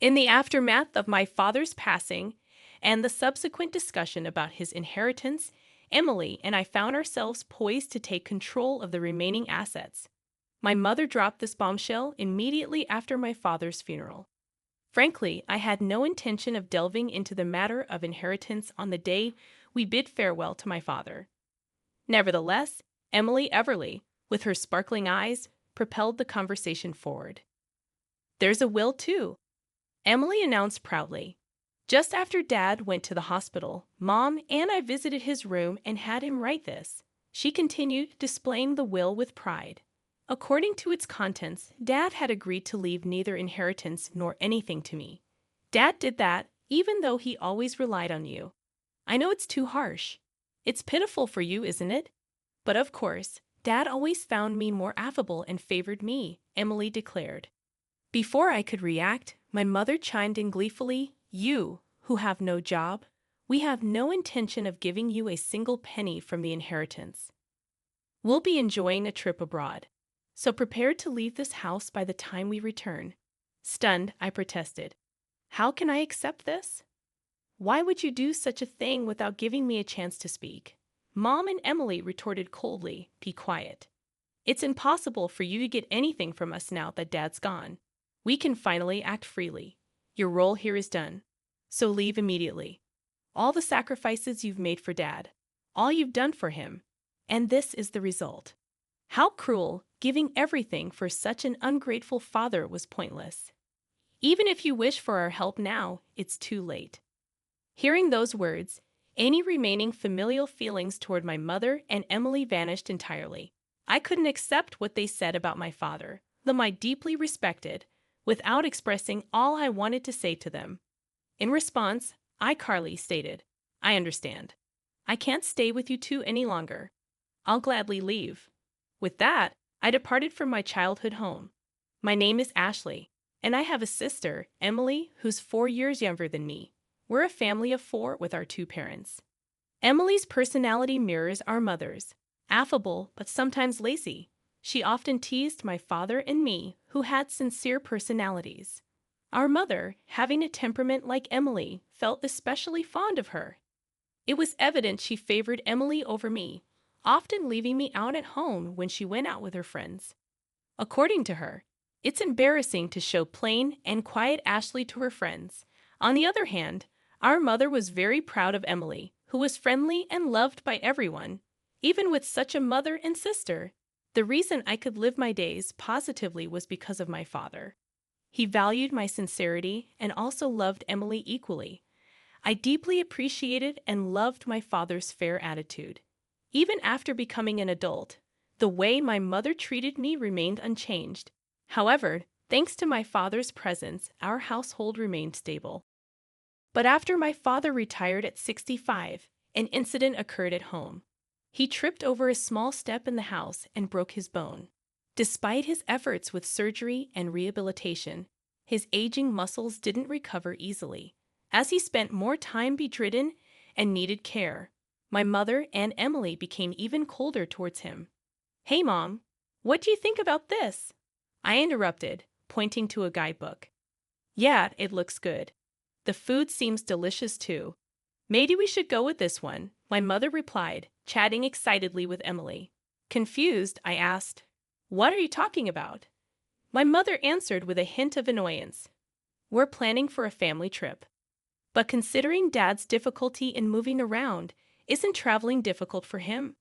In the aftermath of my father's passing and the subsequent discussion about his inheritance, Emily and I found ourselves poised to take control of the remaining assets. My mother dropped this bombshell immediately after my father's funeral. Frankly, I had no intention of delving into the matter of inheritance on the day we bid farewell to my father. Nevertheless, Emily Everly, with her sparkling eyes, propelled the conversation forward. "There's a will, too," Emily announced proudly. "Just after Dad went to the hospital, Mom and I visited his room and had him write this." She continued, displaying the will with pride. "According to its contents, Dad had agreed to leave neither inheritance nor anything to me. Dad did that, even though he always relied on you. I know it's too harsh. It's pitiful for you, isn't it? But of course, Dad always found me more affable and favored me," Emily declared. Before I could react, my mother chimed in gleefully, "You, who have no job, we have no intention of giving you a single penny from the inheritance. We'll be enjoying a trip abroad. So prepare to leave this house by the time we return." Stunned, I protested. "How can I accept this? Why would you do such a thing without giving me a chance to speak?" Mom and Emily retorted coldly, "Be quiet. It's impossible for you to get anything from us now that Dad's gone. We can finally act freely. Your role here is done. So leave immediately. All the sacrifices you've made for Dad, all you've done for him, and this is the result. How cruel, giving everything for such an ungrateful father was pointless. Even if you wish for our help now, it's too late." Hearing those words, any remaining familial feelings toward my mother and Emily vanished entirely. I couldn't accept what they said about my father, whom I deeply respected, without expressing all I wanted to say to them. In response, Carly stated, "I understand. I can't stay with you two any longer. I'll gladly leave." With that, I departed from my childhood home. My name is Ashley, and I have a sister, Emily, who's 4 years younger than me. We're a family of 4 with our 2 parents. Emily's personality mirrors our mother's, affable but sometimes lazy. She often teased my father and me, who had sincere personalities. Our mother, having a temperament like Emily, felt especially fond of her. It was evident she favored Emily over me, often leaving me out at home when she went out with her friends. According to her, it's embarrassing to show plain and quiet Ashley to her friends. On the other hand, our mother was very proud of Emily, who was friendly and loved by everyone, even with such a mother and sister. The reason I could live my days positively was because of my father. He valued my sincerity and also loved Emily equally. I deeply appreciated and loved my father's fair attitude. Even after becoming an adult, the way my mother treated me remained unchanged. However, thanks to my father's presence, our household remained stable. But after my father retired at 65, an incident occurred at home. He tripped over a small step in the house and broke his bone. Despite his efforts with surgery and rehabilitation, his aging muscles didn't recover easily, as he spent more time bedridden and needed care. My mother and Emily became even colder towards him. "Hey, Mom, what do you think about this?" I interrupted, pointing to a guidebook. "Yeah, it looks good. The food seems delicious too. Maybe we should go with this one," my mother replied, chatting excitedly with Emily. Confused, I asked, "What are you talking about?" My mother answered with a hint of annoyance, "We're planning for a family trip. But considering Dad's difficulty in moving around, isn't traveling difficult for him?"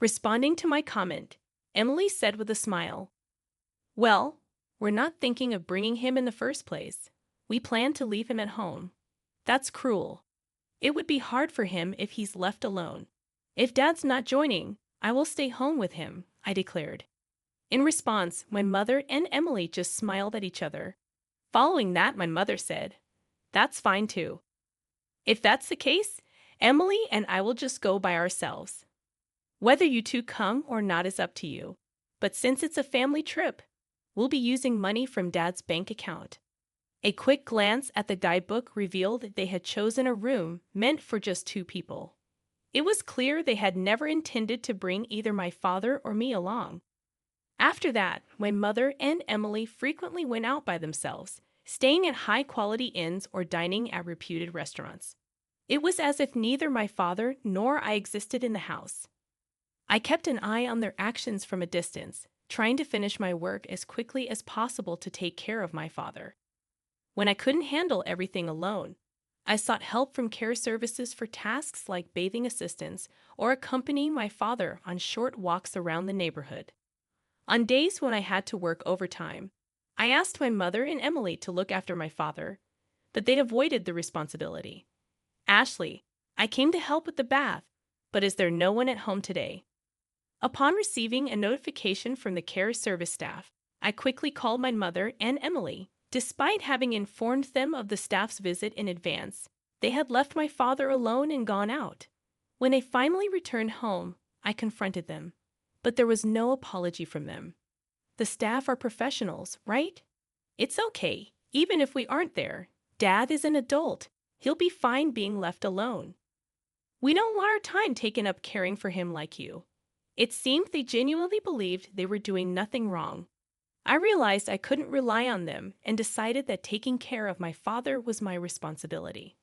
Responding to my comment, Emily said with a smile, "Well, we're not thinking of bringing him in the first place. We plan to leave him at home. That's cruel. It would be hard for him if he's left alone. If Dad's not joining, I will stay home with him," I declared. In response, my mother and Emily just smiled at each other. Following that, my mother said, "That's fine too. If that's the case, Emily and I will just go by ourselves. Whether you two come or not is up to you. But since it's a family trip, we'll be using money from Dad's bank account." A quick glance at the guidebook revealed that they had chosen a room meant for just 2 people. It was clear they had never intended to bring either my father or me along. After that, my mother and Emily frequently went out by themselves, staying at high-quality inns or dining at reputed restaurants. It was as if neither my father nor I existed in the house. I kept an eye on their actions from a distance, trying to finish my work as quickly as possible to take care of my father. When I couldn't handle everything alone, I sought help from care services for tasks like bathing assistance or accompanying my father on short walks around the neighborhood. On days when I had to work overtime, I asked my mother and Emily to look after my father, but they'd avoided the responsibility. Ashley, I came to help with the bath, but is there no one at home today? Upon receiving a notification from the care service staff, I quickly called my mother and Emily. Despite having informed them of the staff's visit in advance, they had left my father alone and gone out. When they finally returned home, I confronted them, but there was no apology from them. The staff are professionals, right? It's okay, even if we aren't there. Dad is an adult. He'll be fine being left alone. We don't want our time taken up caring for him like you. It seemed they genuinely believed they were doing nothing wrong. I realized I couldn't rely on them and decided that taking care of my father was my responsibility.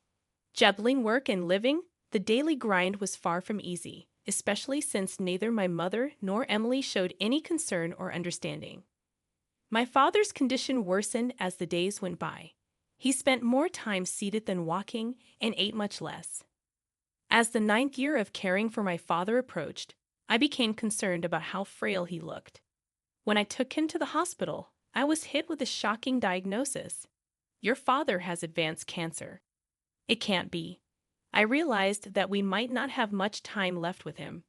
Juggling work and living, the daily grind was far from easy, especially since neither my mother nor Emily showed any concern or understanding. My father's condition worsened as the days went by. He spent more time seated than walking and ate much less. As the 9th year of caring for my father approached, I became concerned about how frail he looked. When I took him to the hospital, I was hit with a shocking diagnosis. Your father has advanced cancer. It can't be. I realized that we might not have much time left with him.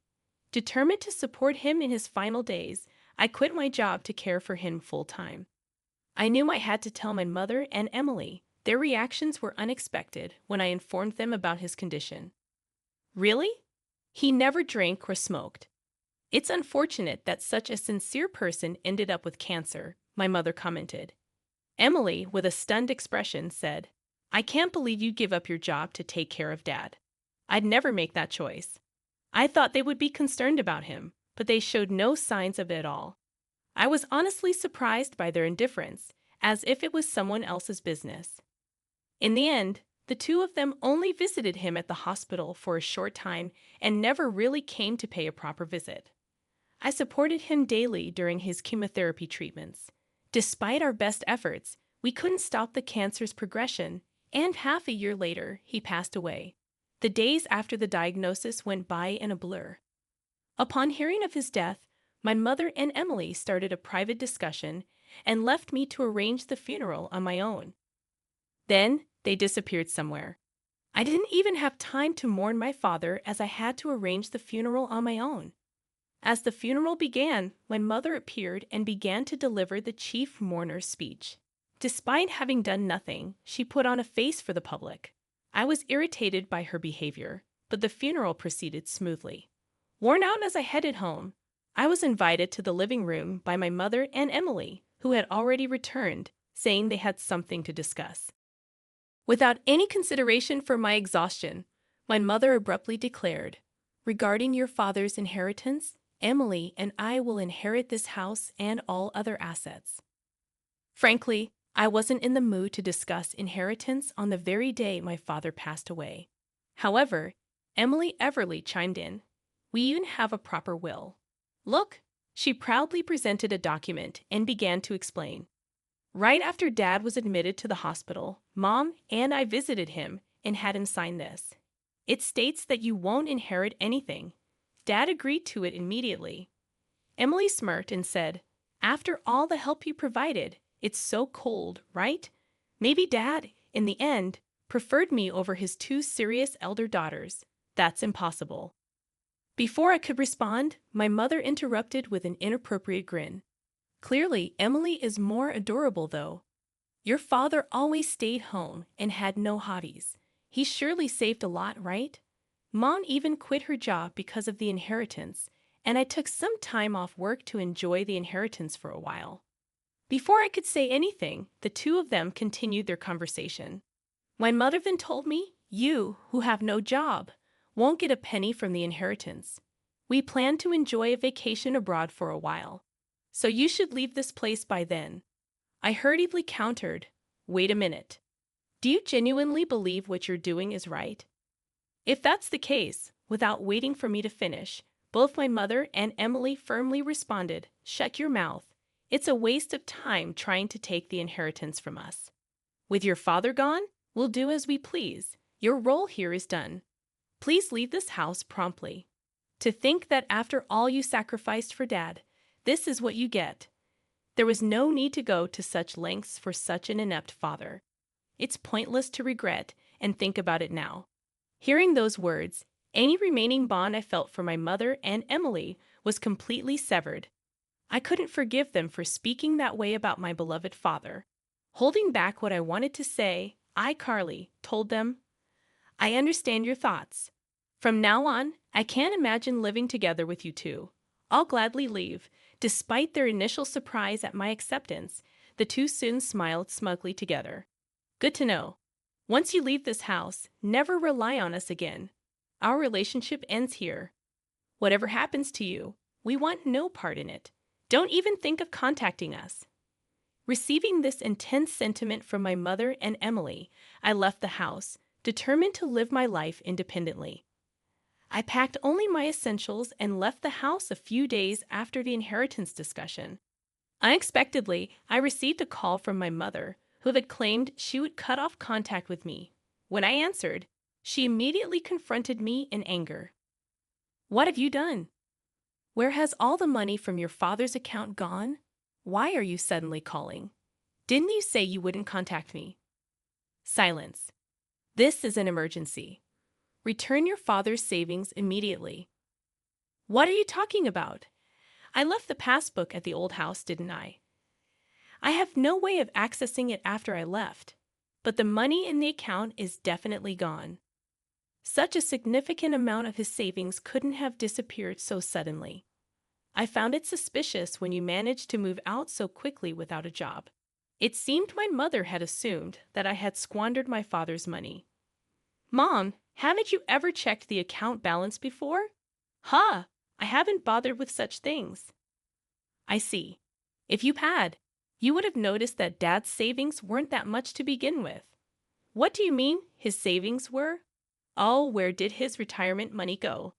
Determined to support him in his final days, I quit my job to care for him full-time. I knew I had to tell my mother and Emily. Their reactions were unexpected when I informed them about his condition. Really? He never drank or smoked. It's unfortunate that such a sincere person ended up with cancer, my mother commented. Emily, with a stunned expression, said, I can't believe you give up your job to take care of Dad. I'd never make that choice. I thought they would be concerned about him, but they showed no signs of it at all. I was honestly surprised by their indifference, as if it was someone else's business. In the end, the two of them only visited him at the hospital for a short time and never really came to pay a proper visit. I supported him daily during his chemotherapy treatments. Despite our best efforts, we couldn't stop the cancer's progression, and half a year later, he passed away. The days after the diagnosis went by in a blur. Upon hearing of his death, my mother and Emily started a private discussion and left me to arrange the funeral on my own. Then, they disappeared somewhere. I didn't even have time to mourn my father as I had to arrange the funeral on my own. As the funeral began, my mother appeared and began to deliver the chief mourner's speech. Despite having done nothing, she put on a face for the public. I was irritated by her behavior, but the funeral proceeded smoothly. Worn out as I headed home, I was invited to the living room by my mother and Emily, who had already returned, saying they had something to discuss. Without any consideration for my exhaustion, my mother abruptly declared, regarding your father's inheritance, Emily and I will inherit this house and all other assets. Frankly, I wasn't in the mood to discuss inheritance on the very day my father passed away. However, Emily Everly chimed in. We even have a proper will. Look, she proudly presented a document and began to explain. Right after Dad was admitted to the hospital, Mom and I visited him and had him sign this. It states that you won't inherit anything. Dad agreed to it immediately. Emily smirked and said, after all the help you provided, it's so cold, right? Maybe Dad, in the end, preferred me over his two serious elder daughters. That's impossible. Before I could respond, my mother interrupted with an inappropriate grin. Clearly, Emily is more adorable, though. Your father always stayed home and had no hobbies. He surely saved a lot, right? Mom even quit her job because of the inheritance, and I took some time off work to enjoy the inheritance for a while. Before I could say anything, the two of them continued their conversation. My mother then told me, you, who have no job, won't get a penny from the inheritance. We plan to enjoy a vacation abroad for a while, so you should leave this place by then. I hurriedly countered, Wait a minute. Do you genuinely believe what you're doing is right? If that's the case, without waiting for me to finish, both my mother and Emily firmly responded, "Shut your mouth. It's a waste of time trying to take the inheritance from us. With your father gone, we'll do as we please. Your role here is done. Please leave this house promptly." To think that after all you sacrificed for Dad, this is what you get. There was no need to go to such lengths for such an inept father. It's pointless to regret and think about it now. Hearing those words, any remaining bond I felt for my mother and Emily was completely severed. I couldn't forgive them for speaking that way about my beloved father. Holding back what I wanted to say, I, Carly, told them, "I understand your thoughts. From now on, I can't imagine living together with you two. I'll gladly leave." Despite their initial surprise at my acceptance, the two soon smiled smugly together. Good to know. Once you leave this house, never rely on us again. Our relationship ends here. Whatever happens to you, we want no part in it. Don't even think of contacting us. Receiving this intense sentiment from my mother and Emily, I left the house, determined to live my life independently. I packed only my essentials and left the house a few days after the inheritance discussion. Unexpectedly, I received a call from my mother, who had claimed she would cut off contact with me. When I answered, she immediately confronted me in anger. "What have you done? Where has all the money from your father's account gone? Why are you suddenly calling? Didn't you say you wouldn't contact me?" Silence. "This is an emergency. Return your father's savings immediately." "What are you talking about? I left the passbook at the old house, didn't I? I have no way of accessing it after I left, but the money in the account is definitely gone." Such a significant amount of his savings couldn't have disappeared so suddenly. I found it suspicious when you managed to move out so quickly without a job. It seemed my mother had assumed that I had squandered my father's money. "Mom, haven't you ever checked the account balance before?" "Huh, I haven't bothered with such things." "I see. If you had, you would have noticed that Dad's savings weren't that much to begin with." "What do you mean, his savings were?" "Oh, where did his retirement money go?"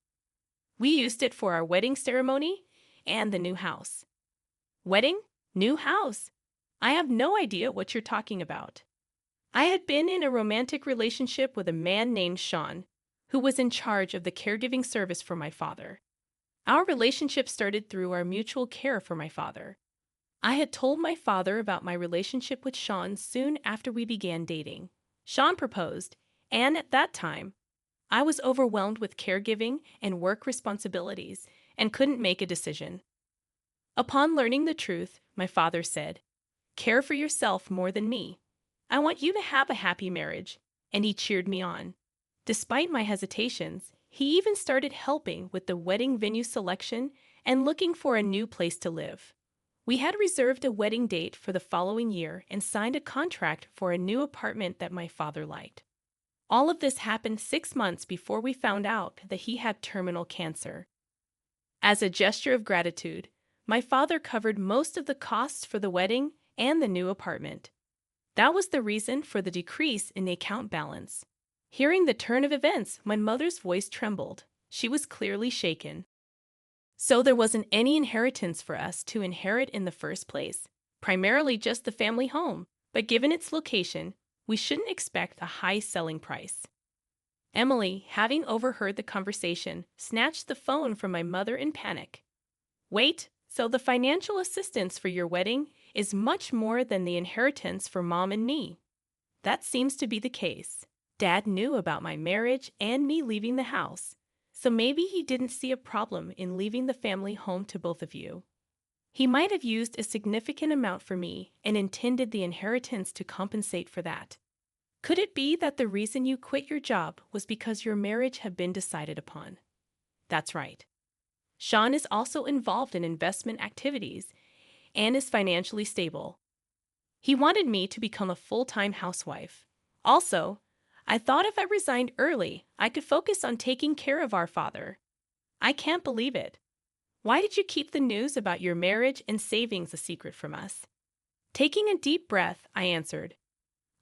"We used it for our wedding ceremony and the new house." "Wedding? New house? I have no idea what you're talking about." I had been in a romantic relationship with a man named Sean, who was in charge of the caregiving service for my father. Our relationship started through our mutual care for my father. I had told my father about my relationship with Sean soon after we began dating. Sean proposed, and at that time, I was overwhelmed with caregiving and work responsibilities and couldn't make a decision. Upon learning the truth, my father said, "Care for yourself more than me. I want you to have a happy marriage," and he cheered me on. Despite my hesitations, he even started helping with the wedding venue selection and looking for a new place to live. We had reserved a wedding date for the following year and signed a contract for a new apartment that my father liked. All of this happened 6 months before we found out that he had terminal cancer. As a gesture of gratitude, my father covered most of the costs for the wedding and the new apartment. That was the reason for the decrease in the account balance. Hearing the turn of events, my mother's voice trembled. She was clearly shaken. So there wasn't any inheritance for us to inherit in the first place, primarily just the family home, but given its location, we shouldn't expect a high selling price. Emily, having overheard the conversation, snatched the phone from my mother in panic. "Wait, so the financial assistance for your wedding is much more than the inheritance for Mom and me?" "That seems to be the case. Dad knew about my marriage and me leaving the house, so maybe he didn't see a problem in leaving the family home to both of you. He might have used a significant amount for me and intended the inheritance to compensate for that. Could it be that the reason you quit your job was because your marriage had been decided upon?" "That's right. Sean is also involved in investment activities and is financially stable. He wanted me to become a full-time housewife. Also, I thought if I resigned early, I could focus on taking care of our father. I can't believe it. Why did you keep the news about your marriage and savings a secret from us?" Taking a deep breath, I answered,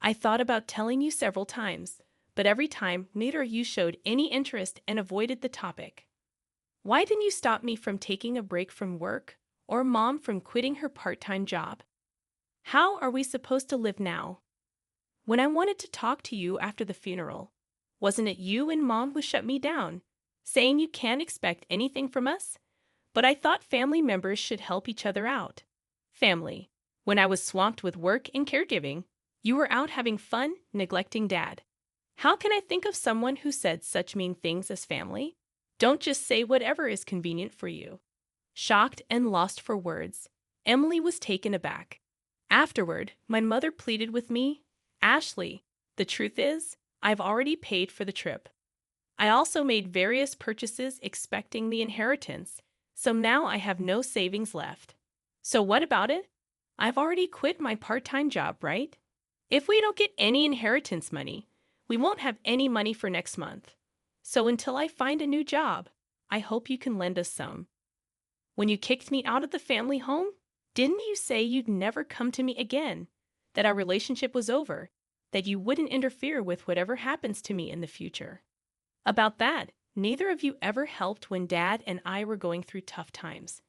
I thought about telling you several times, but every time neither of you showed any interest and avoided the topic. Why didn't you stop me from taking a break from work, or Mom from quitting her part-time job? How are we supposed to live now? When I wanted to talk to you after the funeral, wasn't it you and Mom who shut me down, saying you can't expect anything from us? But I thought family members should help each other out. Family. When I was swamped with work and caregiving, you were out having fun, neglecting Dad. How can I think of someone who said such mean things as family? Don't just say whatever is convenient for you. Shocked and lost for words, Emily was taken aback. Afterward, my mother pleaded with me, Ashley, the truth is, I've already paid for the trip. I also made various purchases expecting the inheritance, so now I have no savings left. So what about it? I've already quit my part-time job, right? If we don't get any inheritance money, we won't have any money for next month. So until I find a new job, I hope you can lend us some. When you kicked me out of the family home, didn't you say you'd never come to me again, that our relationship was over, that you wouldn't interfere with whatever happens to me in the future? About that, neither of you ever helped when Dad and I were going through tough times.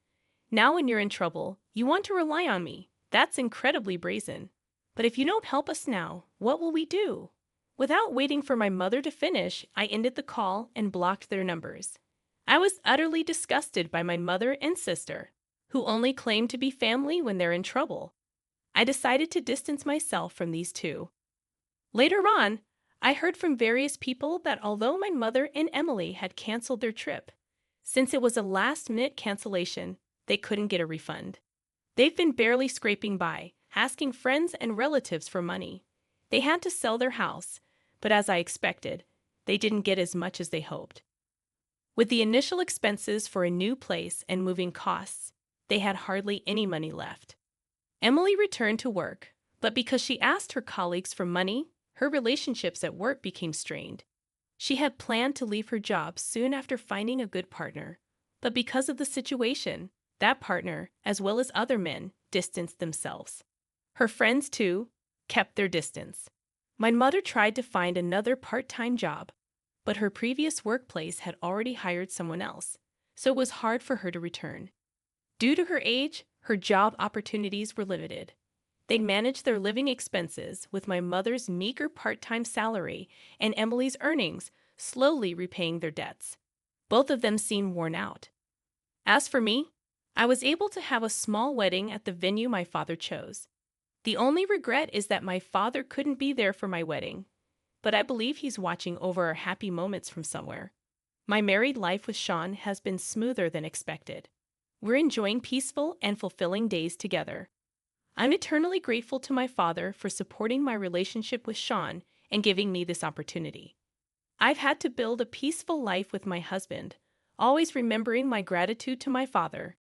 Now when you're in trouble, you want to rely on me. That's incredibly brazen. But if you don't help us now, what will we do? Without waiting for my mother to finish, I ended the call and blocked their numbers. I was utterly disgusted by my mother and sister, who only claim to be family when they're in trouble. I decided to distance myself from these two. Later on, I heard from various people that although my mother and Emily had canceled their trip, since it was a last-minute cancellation, they couldn't get a refund. They've been barely scraping by, asking friends and relatives for money. They had to sell their house, but as I expected, they didn't get as much as they hoped. With the initial expenses for a new place and moving costs, they had hardly any money left. Emily returned to work, but because she asked her colleagues for money, her relationships at work became strained. She had planned to leave her job soon after finding a good partner, but because of the situation, that partner, as well as other men, distanced themselves. Her friends, too, kept their distance. My mother tried to find another part-time job, but her previous workplace had already hired someone else, so it was hard for her to return. Due to her age, her job opportunities were limited. They managed their living expenses with my mother's meager part-time salary and Emily's earnings, slowly repaying their debts. Both of them seemed worn out. As for me, I was able to have a small wedding at the venue my father chose. The only regret is that my father couldn't be there for my wedding, but I believe he's watching over our happy moments from somewhere. My married life with Sean has been smoother than expected. We're enjoying peaceful and fulfilling days together. I'm eternally grateful to my father for supporting my relationship with Sean and giving me this opportunity. I've had to build a peaceful life with my husband, always remembering my gratitude to my father